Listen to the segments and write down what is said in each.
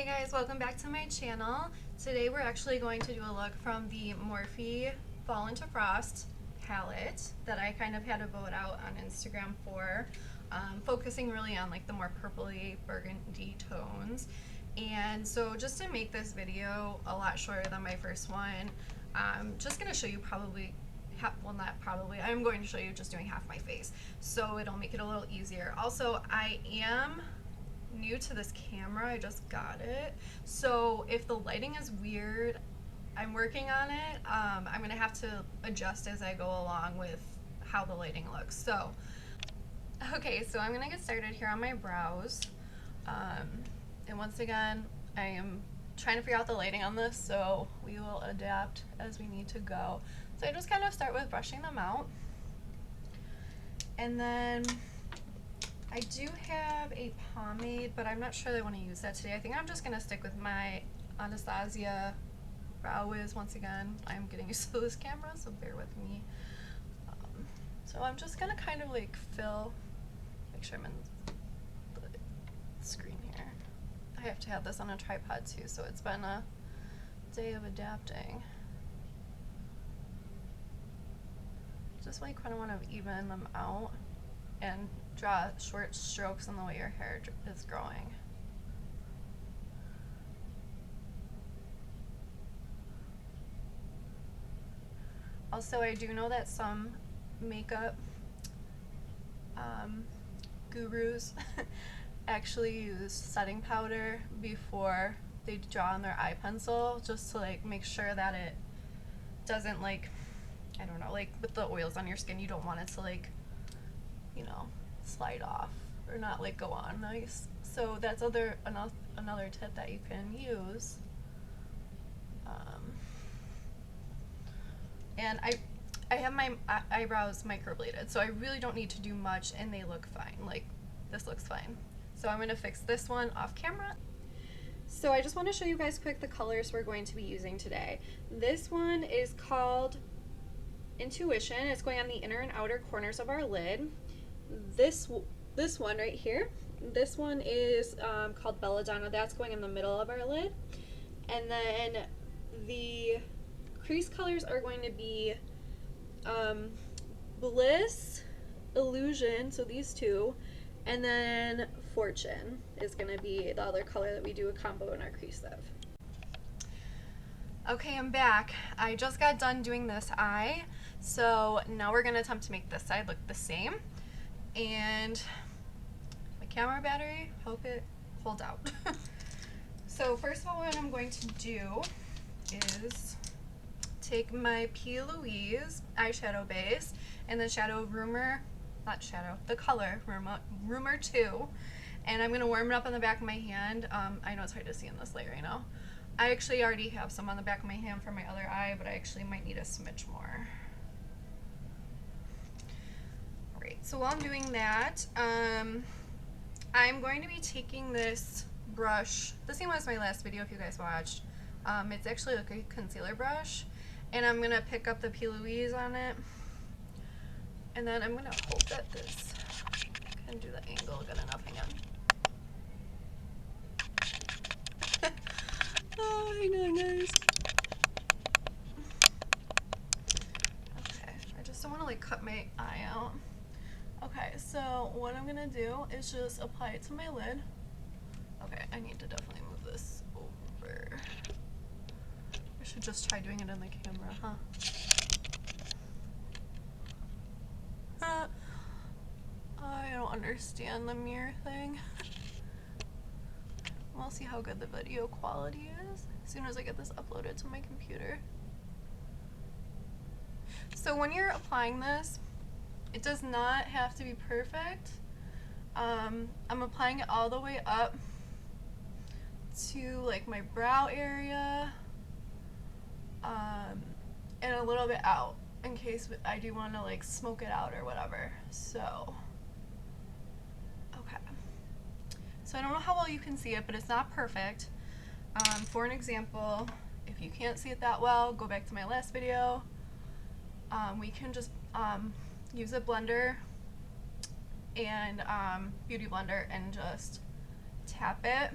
Hey guys, welcome back to my channel. Today we're actually going to do a look from the Morphe Fall into Frost palette that I kind of had to vote out on Instagram for, focusing really on like the more purpley burgundy tones. And so just to make this video a lot shorter than my first one, I'm just going to show you probably I'm going to show you just doing half my face, so it'll make it a little easier. Also, I am new to this camera, I just got it, so if the lighting is weird, I'm working on it. I'm gonna have to adjust as I go along with how the lighting looks. So okay, so I'm gonna get started here on my brows, and once again I am trying to figure out the lighting on this, so we will adapt as we need to go. So I just kind of start with brushing them out, and then I do have a pomade, but I'm not sure that I want to use that today. I think I'm just going to stick with my Anisa Brow Wiz. Once again, I'm getting used to this camera, so bear with me. So I'm just going to kind of like make sure I'm in the screen here. I have to have this on a tripod too, so it's been a day of adapting. Just like kind of want to even them out and draw short strokes in the way your hair is growing. Also, I do know that some makeup gurus actually use setting powder before they draw on their eye pencil, just to like make sure that it doesn't, like, I don't know, like with the oils on your skin, you don't want it to, like, you know, slide off or not like go on nice. So that's another tip that you can use. And I have my eyebrows microbladed, so I really don't need to do much, and they look fine. Like, this looks fine. So I'm gonna fix this one off camera. So I just want to show you guys quick the colors we're going to be using today. This one is called Intuition. It's going on the inner and outer corners of our lid. This one right here, this one is called Belladonna. That's going in the middle of our lid. And then the crease colors are going to be Bliss, Illusion, so these two, and then Fortune is going to be the other color that we do a combo in our crease of. Okay, I'm back. I just got done doing this eye, so now we're going to attempt to make this side look the same. And my camera battery, hope it holds out. So first of all, what I'm going to do is take my P. Louise eyeshadow base and the color Rumor 2, and I'm going to warm it up on the back of my hand. I know it's hard to see in this light right now. I actually already have some on the back of my hand for my other eye, but I actually might need a smidge more. So while I'm doing that, I'm going to be taking this brush, the same as my last video if you guys watched. It's actually like a concealer brush, and I'm going to pick up the P. Louise on it, and then I'm going to hold at this. I can do the angle good enough, hang on. Oh, hang on guys. Okay, I just don't want to like cut my eye out. Okay, so what I'm gonna do is just apply it to my lid. Okay, I need to definitely move this over. I should just try doing it in the camera, huh? I don't understand the mirror thing. We'll see how good the video quality is as soon as I get this uploaded to my computer. So when you're applying this, it does not have to be perfect. I'm applying it all the way up to like my brow area, and a little bit out in case I do want to like smoke it out or whatever. So, okay. So I don't know how well you can see it, but it's not perfect. For an example, if you can't see it that well, go back to my last video. We can just use a blender and beauty blender and just tap it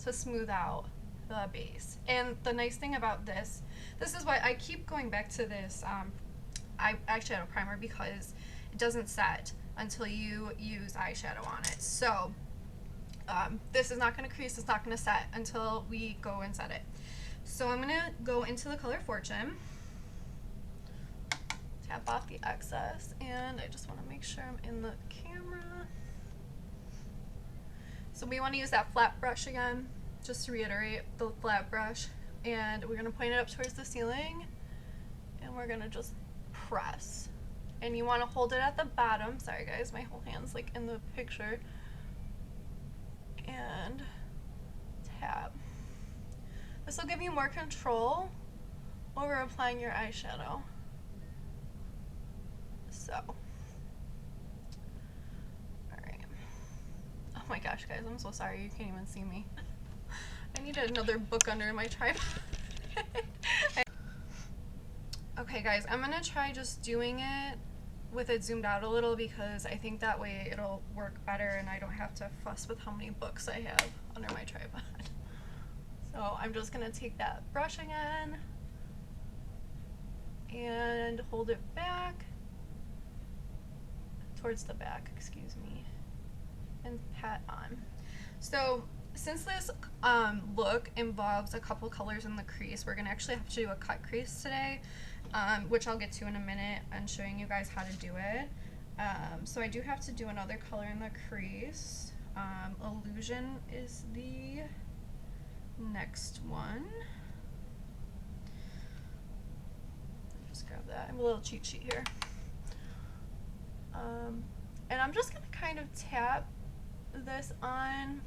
to smooth out the base. And the nice thing about this is why I keep going back to this eyeshadow primer, because it doesn't set until you use eyeshadow on it. So this is not going to crease, it's not going to set until we go and set it. So I'm going to go into the color Fortune, tap off the excess, and I just want to make sure I'm in the camera. So we want to use that flat brush again, just to reiterate, the flat brush, and we're going to point it up towards the ceiling, and we're going to just press. And you want to hold it at the bottom. Sorry guys, my whole hand's like in the picture. And tap. This will give you more control over applying your eyeshadow. So, alright. Oh my gosh guys, I'm so sorry, you can't even see me. I need another book under my tripod. Okay guys, I'm gonna try just doing it with it zoomed out a little, because I think that way it'll work better and I don't have to fuss with how many books I have under my tripod. So I'm just gonna take that brush again and hold it back, towards the back, excuse me, and pat on. So since this look involves a couple colors in the crease, we're gonna actually have to do a cut crease today, which I'll get to in a minute and showing you guys how to do it. So I do have to do another color in the crease. Illusion is the next one. Just grab that. I have a little cheat sheet here. And I'm just gonna kind of tap this on,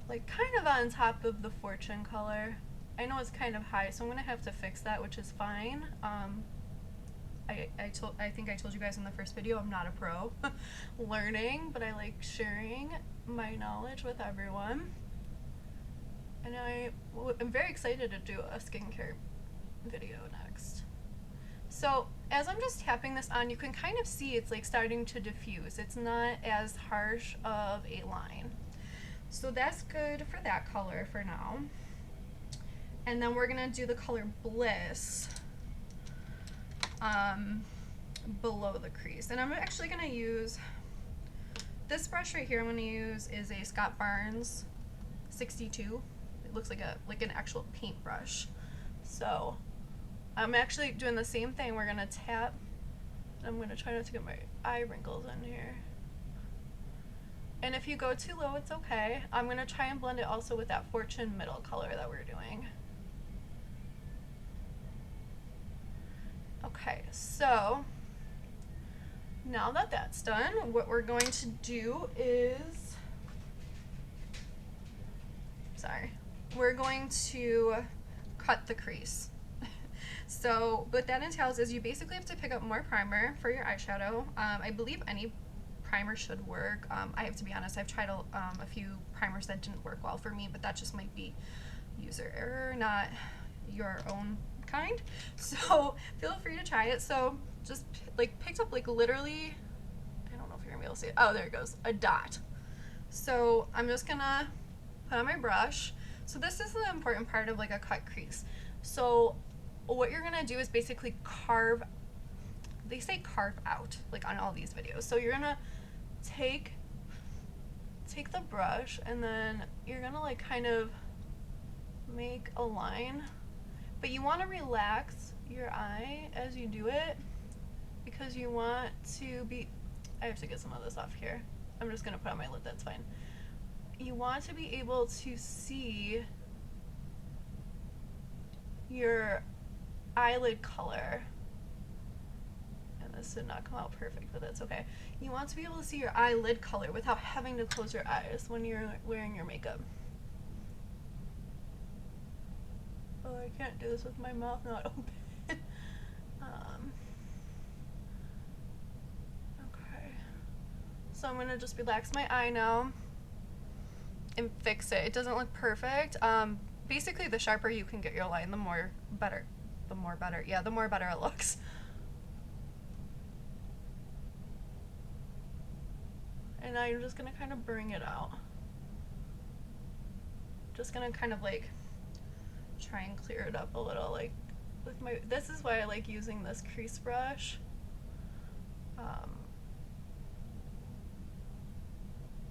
like kind of on top of the Fortune color. I know it's kind of high, so I'm gonna have to fix that, which is fine. I think I told you guys in the first video, I'm not a pro learning, but I like sharing my knowledge with everyone. And I'm very excited to do a skincare video next. So as I'm just tapping this on, you can kind of see it's like starting to diffuse. It's not as harsh of a line. So that's good for that color for now. And then we're gonna do the color Bliss below the crease. And I'm actually gonna use this brush right here. I'm gonna use is a Scott Barnes 62. It looks like an actual paintbrush. So I'm actually doing the same thing. We're gonna tap. I'm gonna try not to get my eye wrinkles in here. And if you go too low, it's okay. I'm gonna try and blend it also with that Fortune middle color that we're doing. Okay, so now that that's done, what we're going to do is, we're going to cut the crease. So what that entails is you basically have to pick up more primer for your eyeshadow. I believe any primer should work. I have to be honest, I've tried a few primers that didn't work well for me, but that just might be user error, not your own kind. So feel free to try it. So just like picked up like literally, I don't know if you're gonna be able to see it. Oh, there it goes, a dot. So I'm just gonna put on my brush. So this is the important part of like a cut crease. So what you're gonna do is basically carve, they say carve out, like on all these videos. So you're gonna take the brush and then you're gonna like kind of make a line, but you want to relax your eye as you do it, because you want to be, I have to get some of this off here. I'm just gonna put on my lid, that's fine. You want to be able to see your eyelid color. And this did not come out perfect, but that's okay. You want to be able to see your eyelid color without having to close your eyes when you're wearing your makeup. Oh, I can't do this with my mouth not open. Okay. So I'm gonna just relax my eye now and fix it. It doesn't look perfect. Basically, the sharper you can get your line, the more better. Yeah, the more better it looks. And I'm just gonna kind of bring it out. just gonna kind of like try and clear it up a little, like with my, this is why I like using this crease brush.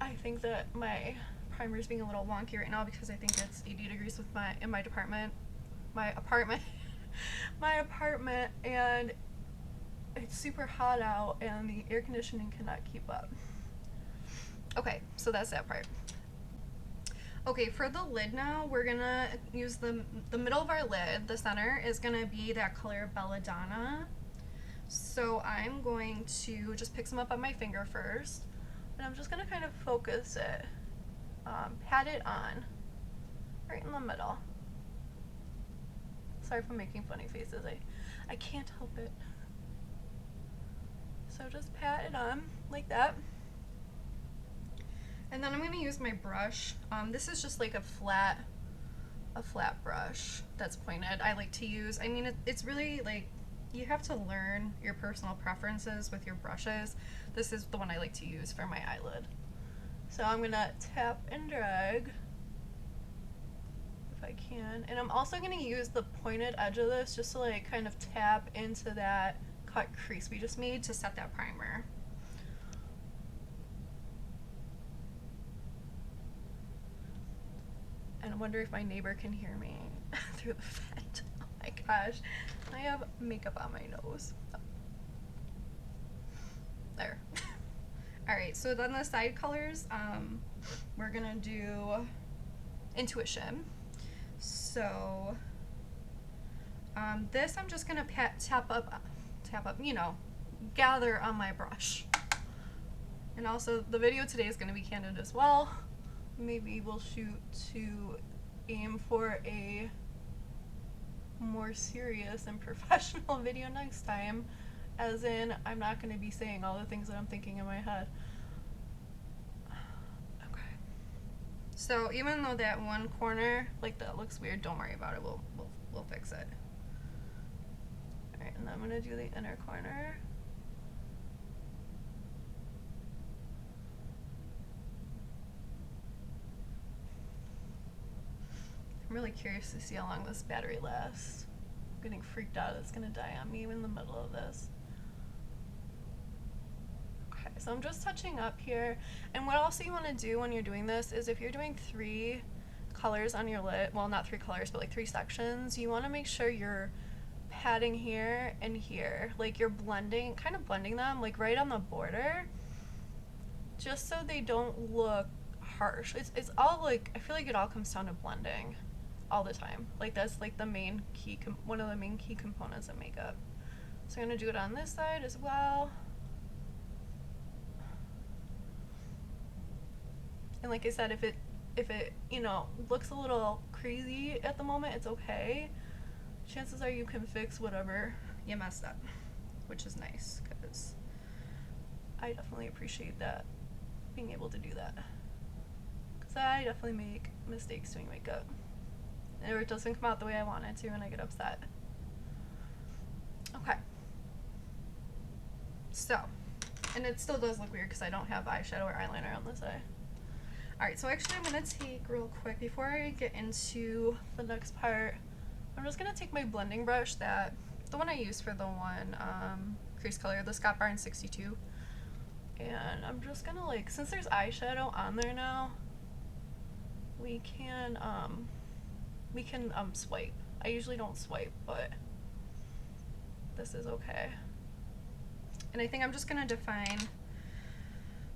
I think that my primer is being a little wonky right now because I think it's 80 degrees with my apartment, and it's super hot out and the air conditioning cannot keep up. Okay, so that's that part. Okay, for the lid now, we're gonna use the middle of our lid. The center is gonna be that color Belladonna. So I'm going to just pick some up on my finger first, and I'm just gonna kind of focus it, pat it on, right in the middle. Sorry if I'm making funny faces, I can't help it. So just pat it on like that. And then I'm gonna use my brush. This is just like a flat brush that's pointed. I like to use, I mean, it's really like, you have to learn your personal preferences with your brushes. This is the one I like to use for my eyelid. So I'm gonna tap and drag if I can. And I'm also gonna use the pointed edge of this just to like kind of tap into that cut crease we just made to set that primer. And I wonder if my neighbor can hear me through the vent. Oh my gosh, I have makeup on my nose. Oh. There. Alright, so then the side colors, we're gonna do Intuition. So, this I'm just gonna tap up, you know, gather on my brush. And also, the video today is gonna be candid as well. Maybe we'll shoot to aim for a more serious and professional video next time, as in I'm not going to be saying all the things that I'm thinking in my head. Okay, so even though that one corner like that looks weird, don't worry about it, we'll fix it. Alright, and then I'm going to do the inner corner. I'm really curious to see how long this battery lasts. I'm getting freaked out it's gonna die on me in the middle of this. Okay, so I'm just touching up here. And what also you wanna do when you're doing this is if you're doing 3 colors on your lid, well not 3 colors, but like 3 sections, you wanna make sure you're patting here and here. Like you're blending, kind of blending them like right on the border, just so they don't look harsh. It's all like, I feel like it all comes down to blending all the time. Like that's like the main key, one of the main key components of makeup. So I'm gonna do it on this side as well. And like I said, if it you know looks a little crazy at the moment, it's okay. Chances are you can fix whatever you messed up, which is nice because I definitely appreciate that, being able to do that. Because I definitely make mistakes doing makeup. Or it doesn't come out the way I want it to and I get upset. Okay. So, and it still does look weird because I don't have eyeshadow or eyeliner on this eye. Alright, so actually I'm going to take real quick, before I get into the next part, I'm just going to take my blending brush, the one I use for the one crease color, the Scott Barnes 62. And I'm just going to like, since there's eyeshadow on there now, we can swipe. I usually don't swipe, but this is okay. And I think I'm just gonna define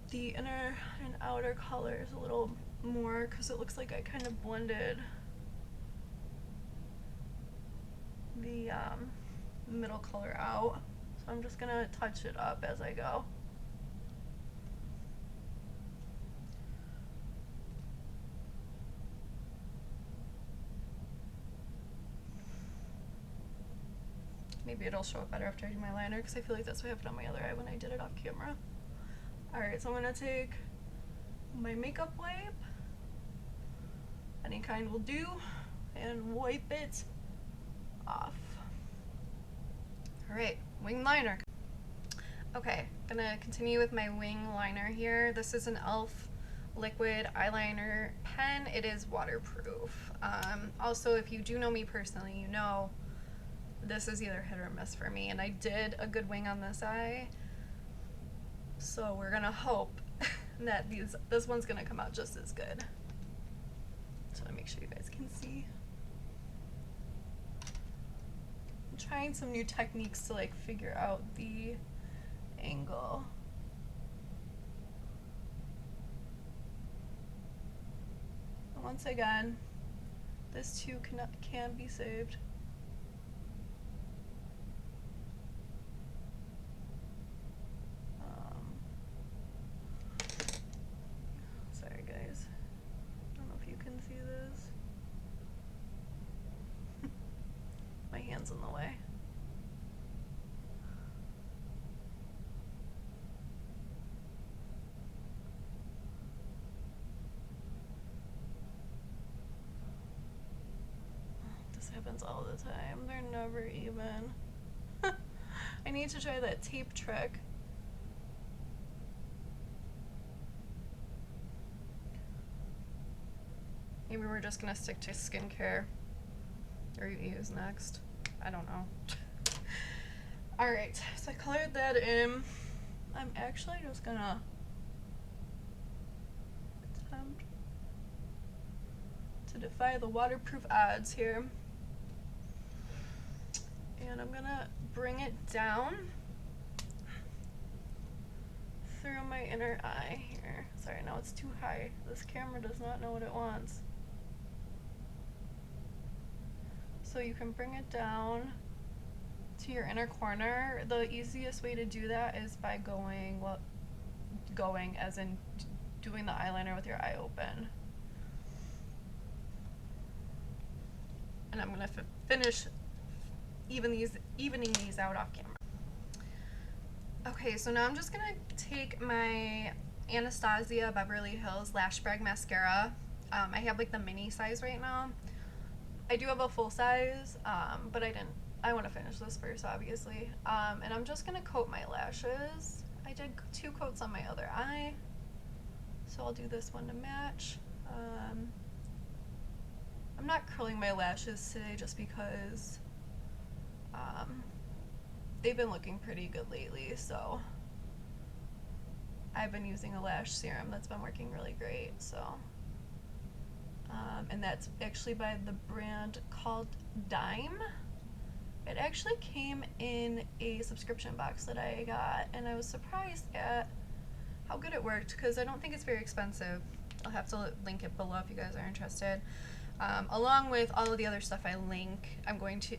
the inner and outer colors a little more because it looks like I kind of blended the middle color out. So I'm just gonna touch it up as I go. Maybe it'll show up better after I do my liner because I feel like that's what happened on my other eye when I did it off camera. Alright, so I'm going to take my makeup wipe, any kind will do, and wipe it off. Alright, wing liner. Okay, I'm going to continue with my wing liner here. This is an e.l.f. liquid eyeliner pen. It is waterproof. Also, if you do know me personally, you know this is either hit or miss for me, and I did a good wing on this eye, so we're gonna hope that this one's gonna come out just as good. Just wanna make sure you guys can see. I'm trying some new techniques to like figure out the angle. And once again, this too can be saved. Sorry guys, I don't know if you can see this. My hand's in the way. This happens all the time. They're never even. I need to try that tape trick. Maybe we're just gonna stick to skincare or use next. I don't know. Alright, so I colored that in. I'm actually just gonna attempt to defy the waterproof odds here. And I'm gonna bring it down through my inner eye here. Sorry, no, it's too high. This camera does not know what it wants. So you can bring it down to your inner corner. The easiest way to do that is by going as in doing the eyeliner with your eye open. And I'm gonna finish evening these out off camera. Okay, so now I'm just gonna take my Anastasia Beverly Hills Lash Brag Mascara. I have like the mini size right now. I do have a full size, but I want to finish this first, obviously. And I'm just gonna coat my lashes. I did 2 coats on my other eye, so I'll do this one to match. I'm not curling my lashes today just because they've been looking pretty good lately, so I've been using a lash serum that's been working really great, so and that's actually by the brand called Dime. It actually came in a subscription box that I got, and I was surprised at how good it worked because I don't think it's very expensive. I'll have to link it below if you guys are interested. Along with all of the other stuff I link, I'm going to,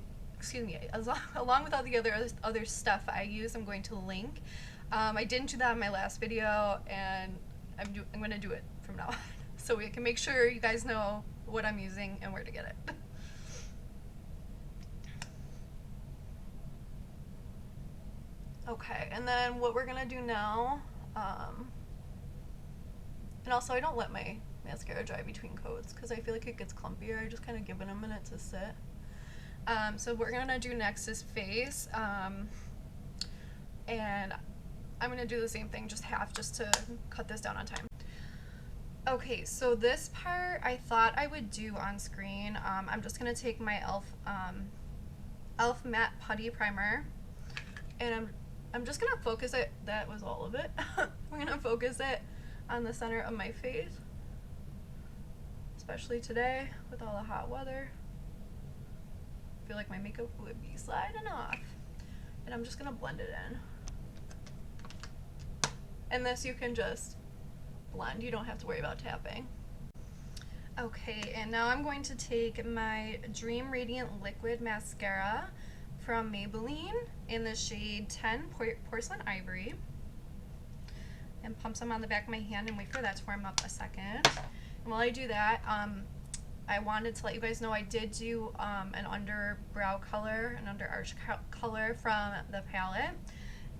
along with all the other stuff I use, I'm going to link. I didn't do that in my last video, and I'm going to do it from now on, so we can make sure you guys know what I'm using and where to get it. Okay, and then what we're gonna do now, and also I don't let my mascara dry between coats because I feel like it gets clumpier. I just kind of give it a minute to sit. So what we're gonna do next is face, and I'm gonna do the same thing, just half, just to cut this down on time. Okay, so this part I thought I would do on screen. I'm just gonna take my e.l.f. Matte Putty Primer, and I'm just gonna focus it. That was all of it. We're gonna focus it on the center of my face, especially today with all the hot weather. I feel like my makeup would be sliding off, and I'm just gonna blend it in. And this you can just blend. You don't have to worry about tapping. Okay, and now I'm going to take my Dream Radiant Liquid Mascara from Maybelline in the shade 10 Porcelain Ivory, and pump some on the back of my hand and wait for that to warm up a second. And while I do that, I wanted to let you guys know I did do an under brow color, an under arch color from the palette,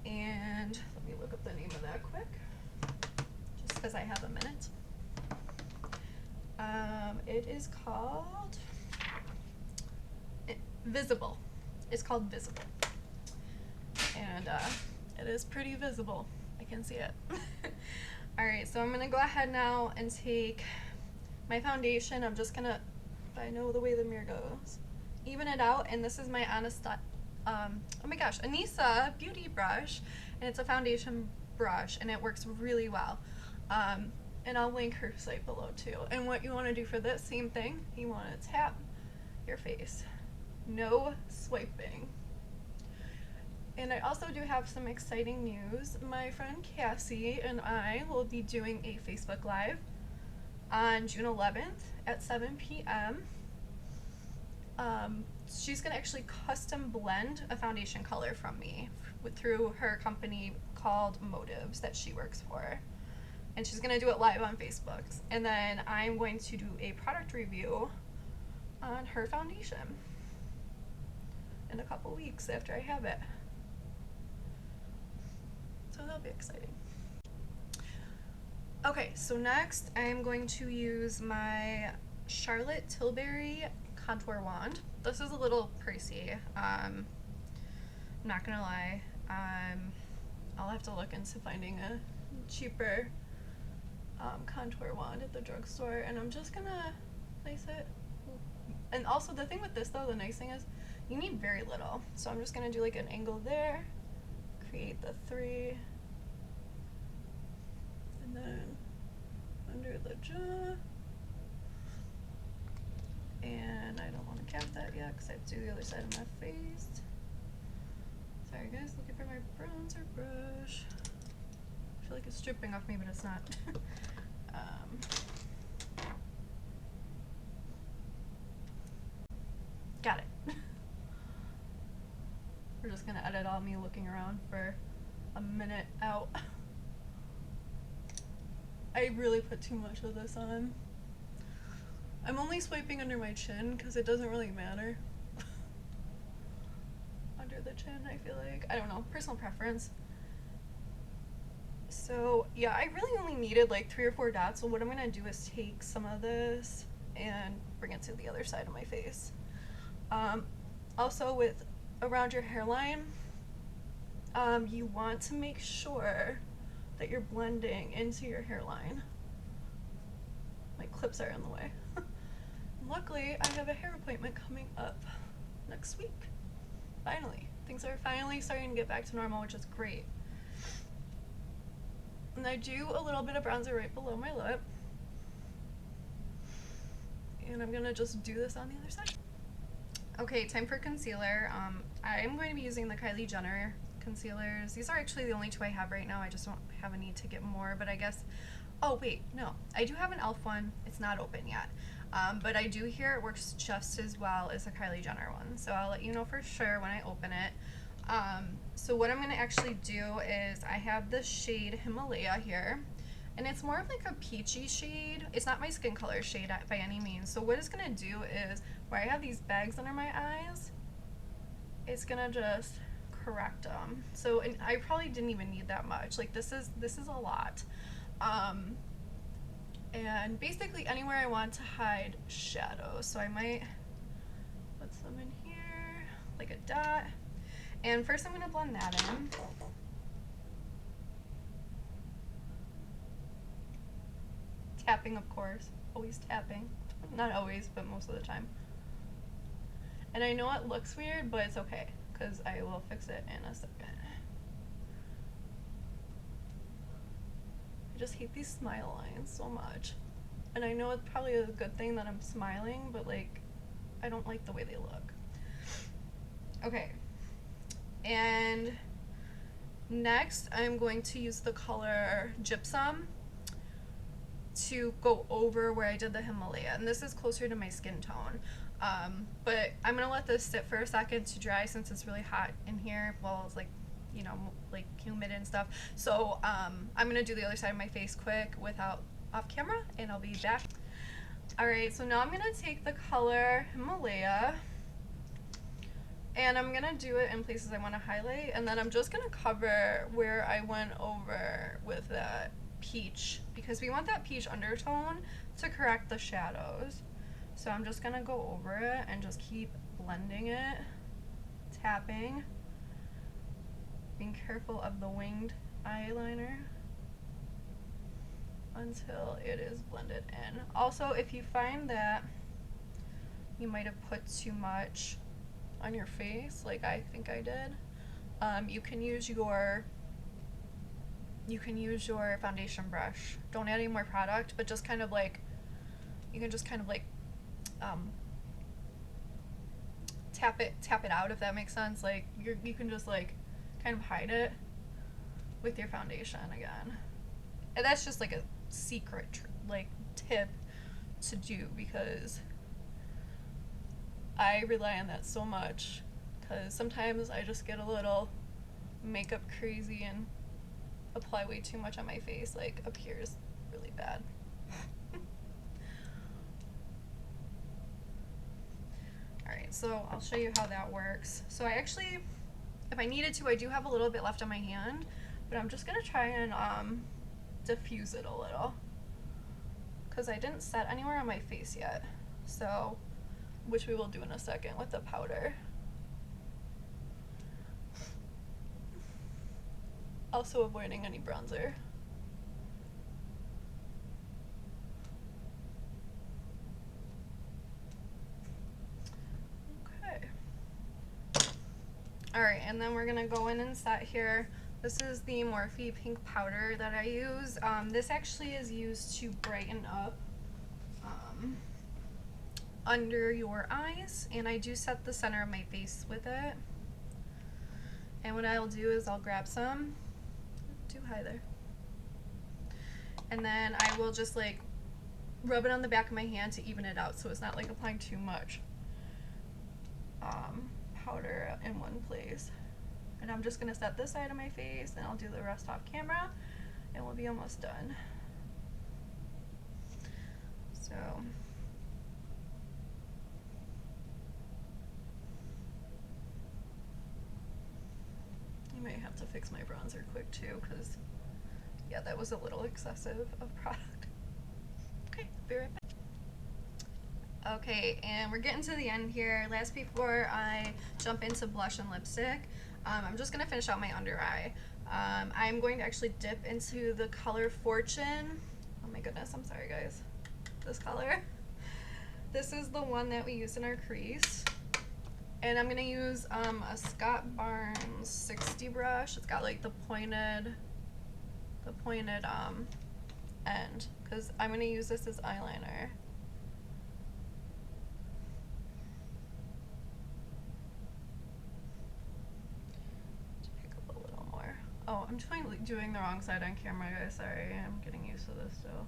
and let me look up the name of that quick, just because I have a minute. It is called Visible. It's called Visible, and it is pretty visible. I can see it. Alright, so I'm going to go ahead now and take my foundation. I'm just going to, if I know the way the mirror goes, even it out. And this is my Anisa, oh my gosh, Anisa beauty brush. And it's a foundation brush and it works really well. And I'll link her site below too. And what you want to do for this, same thing, you want to tap your face. No swiping. And I also do have some exciting news. My friend Cassie and I will be doing a Facebook Live on June 11th at 7 p.m. She's going to actually custom blend a foundation color from me through her company called Motives that she works for. And she's going to do it live on Facebook. And then I'm going to do a product review on her foundation in a couple weeks after I have it. So that'll be exciting. Okay, so next I'm going to use my Charlotte Tilbury contour wand. This is a little pricey. I'm not gonna lie. I'll have to look into finding a cheaper contour wand at the drugstore, and I'm just gonna place it. And also the thing with this though, the nice thing is you need very little. So I'm just gonna do like an angle there, create the 3, and then under the jaw. And I don't want to cap that yet because I have to do the other side of my face. Sorry guys, looking for my bronzer brush. I feel like it's dripping off me, but it's not. Got it. We're just gonna edit all me looking around for a minute out. I really put too much of this on. I'm only swiping under my chin because it doesn't really matter. Under the chin, I feel like. I don't know, personal preference. So yeah, I really only needed like 3 or 4 dots. So what I'm gonna do is take some of this and bring it to the other side of my face. Also with around your hairline, you want to make sure that you're blending into your hairline. My clips are in the way. Luckily, I have a hair appointment coming up next week. Finally. Things are finally starting to get back to normal, which is great. And I do a little bit of bronzer right below my lip. And I'm gonna just do this on the other side. Okay, time for concealer. I am going to be using the Kylie Jenner concealers. These are actually the only 2 I have right now. I just don't have a need to get more, but I guess, oh wait, no. I do have an e.l.f. one. It's not open yet. But I do hear it works just as well as the Kylie Jenner one. So I'll let you know for sure when I open it. So what I'm going to actually do is I have the shade Himalaya here. And it's more of like a peachy shade. It's not my skin color shade by any means. So what it's going to do is, where I have these bags under my eyes, it's going to just correct them. So, and I probably didn't even need that much. Like this is a lot. And basically anywhere I want to hide shadows. So I might put some in here, like a dot. And first I'm going to blend that in. Tapping, of course. Always tapping. Not always, but most of the time. And I know it looks weird, but it's okay, because I will fix it in a second. I just hate these smile lines so much. And I know it's probably a good thing that I'm smiling, but like, I don't like the way they look. Okay. And next, I'm going to use the color Gypsum to go over where I did the Himalaya, and this is closer to my skin tone. But I'm gonna let this sit for a second to dry since it's really hot in here. Well, it's like, you know, like humid and stuff. So I'm gonna do the other side of my face quick without off camera, and I'll be back. Alright, so now I'm gonna take the color Himalaya and I'm gonna do it in places I want to highlight, and then I'm just gonna cover where I went over with that peach, because we want that peach undertone to correct the shadows. So I'm just gonna go over it and just keep blending it, tapping, being careful of the winged eyeliner. until it is blended in. Also, if you find that you might have put too much on your face, like I think I did, you can use your foundation brush. Don't add any more product, but just kind of like, you can just kind of like tap it out, if that makes sense. Like you can just like kind of hide it with your foundation again. And that's just like a secret like tip to do, because I rely on that so much, because sometimes I just get a little makeup crazy and apply way too much on my face, like up here is really bad. Alright, so I'll show you how that works. So I actually, if I needed to, I do have a little bit left on my hand, but I'm just gonna try and diffuse it a little, because I didn't set anywhere on my face yet, so, which we will do in a second with the powder. Also avoiding any bronzer. Okay. Alright, and then we're gonna go in and set here. This is the Morphe pink powder that I use. This actually is used to brighten up under your eyes, and I do set the center of my face with it. And what I'll do is I'll grab some, too high there, and then I will just like rub it on the back of my hand to even it out, so it's not like applying too much powder in one place. And I'm just gonna set this side of my face, and I'll do the rest off camera, and we'll be almost done. So I might have to fix my bronzer quick too, because yeah, that was a little excessive of product. Okay, be right back. Okay, and we're getting to the end here. Last before I jump into blush and lipstick, I'm just gonna finish out my under eye. I'm going to actually dip into the color Fortune. Oh my goodness, I'm sorry guys. This color. This is the one that we use in our crease. And I'm gonna use a Scott Barnes 60 brush. It's got like the pointed end, because I'm gonna use this as eyeliner. To pick up a little more. Oh, I'm doing the wrong side on camera, guys. Sorry, I'm getting used to this still.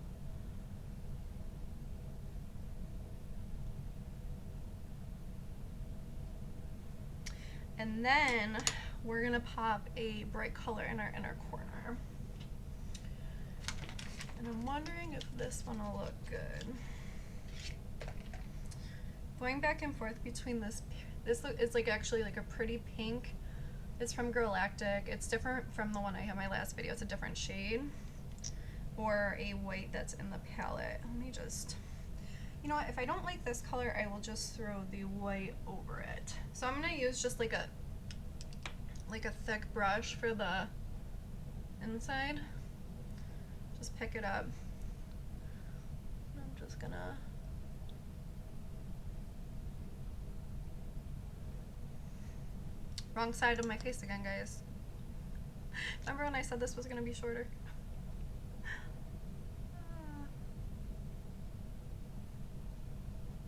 And then we're gonna pop a bright color in our inner corner. And I'm wondering if this one will look good. Going back and forth between this is like actually like a pretty pink. It's from Galactic. It's different from the one I had in my last video. It's a different shade. Or a white that's in the palette. Let me just, you know what, if I don't like this color, I will just throw the white over it. So I'm gonna use just like a thick brush for the inside. Just pick it up. I'm just gonna wrong side of my face again, guys. Remember when I said this was gonna be shorter?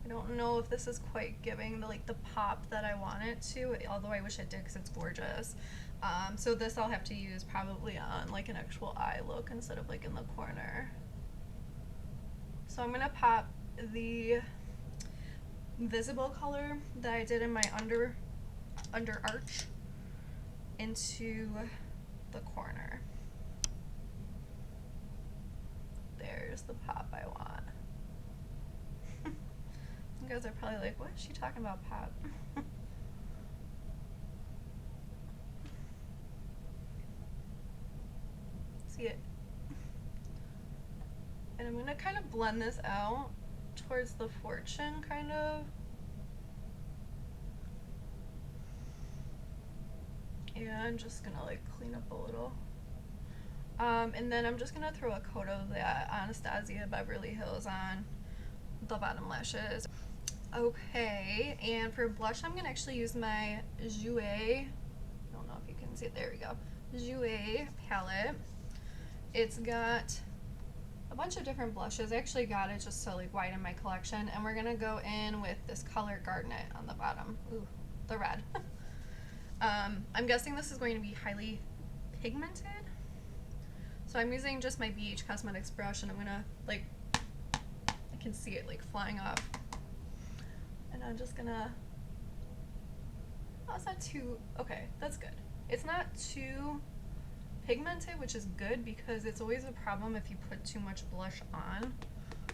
I don't know if this is quite giving the pop that I want it to, although I wish it did because it's gorgeous. So this I'll have to use probably on like an actual eye look instead of like in the corner. So I'm gonna pop the visible color that I did in my under arch into the corner. There's the pop I want. You guys are probably like, what is she talking about, pop? See it? And I'm gonna kind of blend this out towards the Fortune, kind of. Yeah, I'm just gonna like clean up a little. And then I'm just gonna throw a coat of that Anastasia Beverly Hills on the bottom lashes. Okay, and for blush, I'm gonna actually use my Jouer, I don't know if you can see it, there we go, Jouer palette. It's got a bunch of different blushes. I actually got it just to like widen my collection, and we're gonna go in with this color Garnet on the bottom. Ooh, the red. I'm guessing this is going to be highly pigmented. So I'm using just my BH Cosmetics brush, and I'm gonna like, I can see it like flying off. And I'm just gonna, oh, it's not too, okay, that's good. It's not too pigmented, which is good because it's always a problem if you put too much blush on.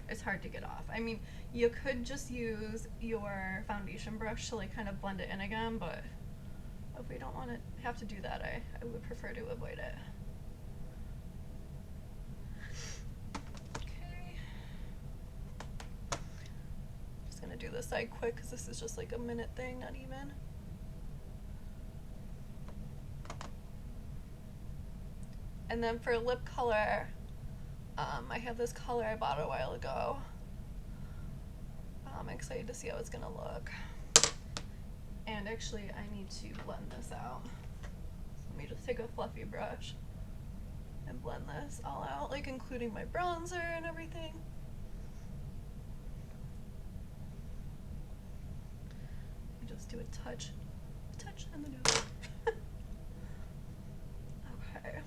It's hard to get off. I mean, you could just use your foundation brush to like kind of blend it in again, but if we don't want to have to do that, I would prefer to avoid it. Do this side quick because this is just like a minute thing, not even. And then for lip color, I have this color I bought a while ago. I'm excited to see how it's gonna look. And actually I need to blend this out. So let me just take a fluffy brush and blend this all out, like including my bronzer and everything. Just do a touch on the nose. Okay.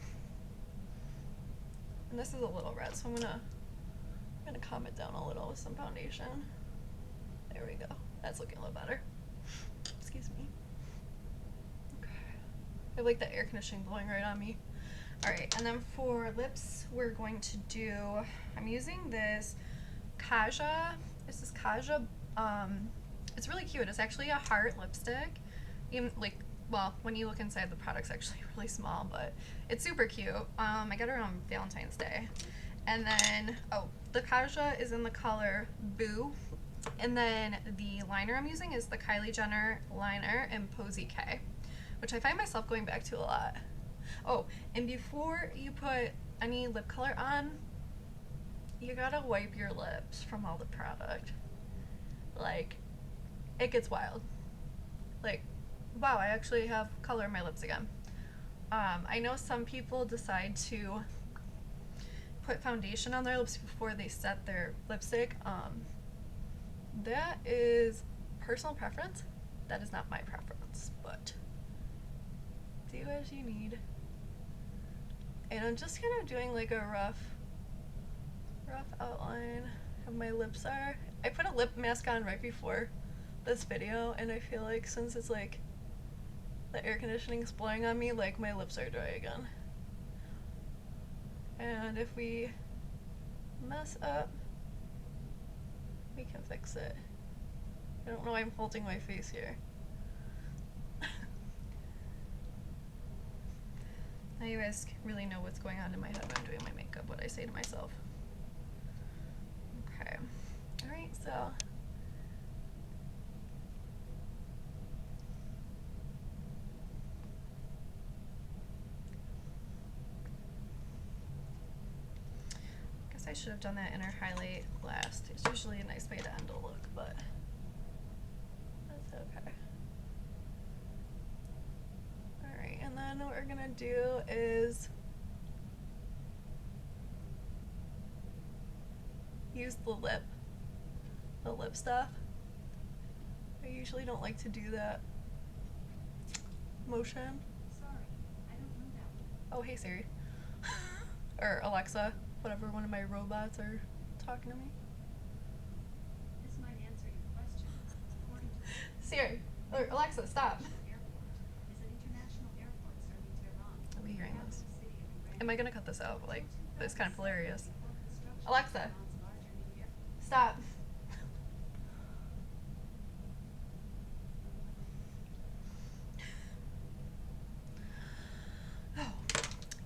And this is a little red, so I'm gonna calm it down a little with some foundation. There we go. That's looking a little better. Excuse me. Okay. I have like the air conditioning blowing right on me. Alright, and then for lips, we're going to do, I'm using this Kaja. This is Kaja, it's really cute. It's actually a heart lipstick. Even like, well, when you look inside, the product's actually really small, but it's super cute. I got it on Valentine's Day. And then, oh, the Kaja is in the color Boo. And then the liner I'm using is the Kylie Jenner liner in Posy K, which I find myself going back to a lot. Oh, and before you put any lip color on, you gotta wipe your lips from all the product. Like, it gets wild. Like, wow, I actually have color in my lips again. I know some people decide to put foundation on their lips before they set their lipstick. That is personal preference. That is not my preference, but do as you need. And I'm just kind of doing like a rough outline of my lips are. I put a lip mask on right before this video, and I feel like since it's like the air conditioning's blowing on me, like my lips are dry again. And if we mess up, we can fix it. I don't know why I'm holding my face here. Now you guys really know what's going on in my head when I'm doing my makeup, what I say to myself. Okay. Alright, so I should have done that inner highlight last. It's usually a nice way to end a look, but that's okay. Alright, and then what we're gonna do is use the lip stuff. I usually don't like to do that motion. Sorry, I don't know that one. Oh, hey Siri. Or Alexa. Whatever one of my robots are talking to me. This might answer your question. According to Siri, or Alexa, stop. Airport is an international airport serving Tehran. I'll be hearing this. The city of Iran. Am I gonna cut this out? Like, it's kind of hilarious. Before construction of Alexa, Iran's larger new airport. stop. Oh,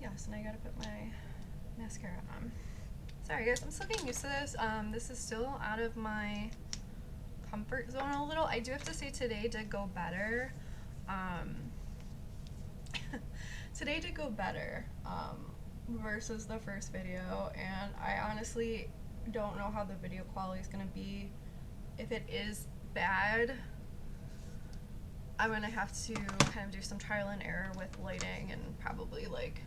yes, and I gotta put my mascara on. Sorry guys, I'm still getting used to this. This is still out of my comfort zone a little. I do have to say today did go better. Today did go better. versus the first video, and I honestly don't know how the video quality is gonna be. If it is bad, I'm gonna have to kind of do some trial and error with lighting and probably like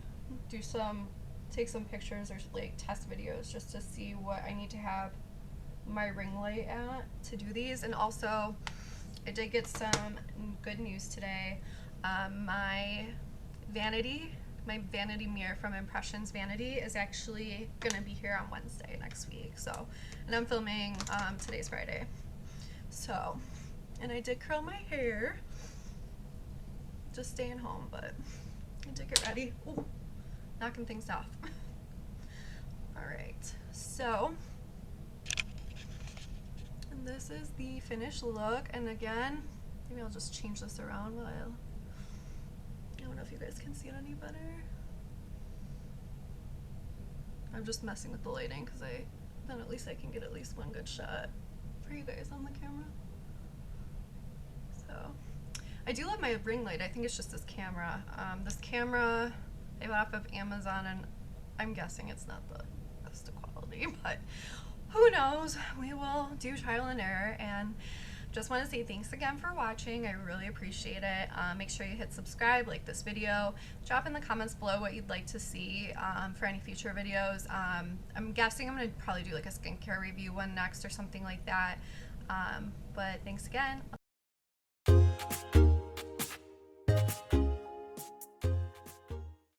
take some pictures or like test videos just to see what I need to have my ring light at to do these. And also I did get some good news today. My vanity mirror from Impressions Vanity is actually gonna be here on Wednesday next week. So, and I'm filming today's Friday. So, and I did curl my hair, just staying home, but I did get ready. Ooh, knocking things off. All right, so, and this is the finished look. And again, maybe I'll just change this around while I don't know if you guys can see it any better. I'm just messing with the lighting because then at least I can get at least one good shot for you guys on the camera. So, I do love my ring light. I think it's just this camera. This camera I bought off of Amazon, and I'm guessing it's not the best quality, but who knows? We will do trial and error. And just want to say thanks again for watching. I really appreciate it. Make sure you hit subscribe, like this video, drop in the comments below what you'd like to see for any future videos. I'm guessing I'm going to probably do like a skincare review one next or something like that. But thanks again.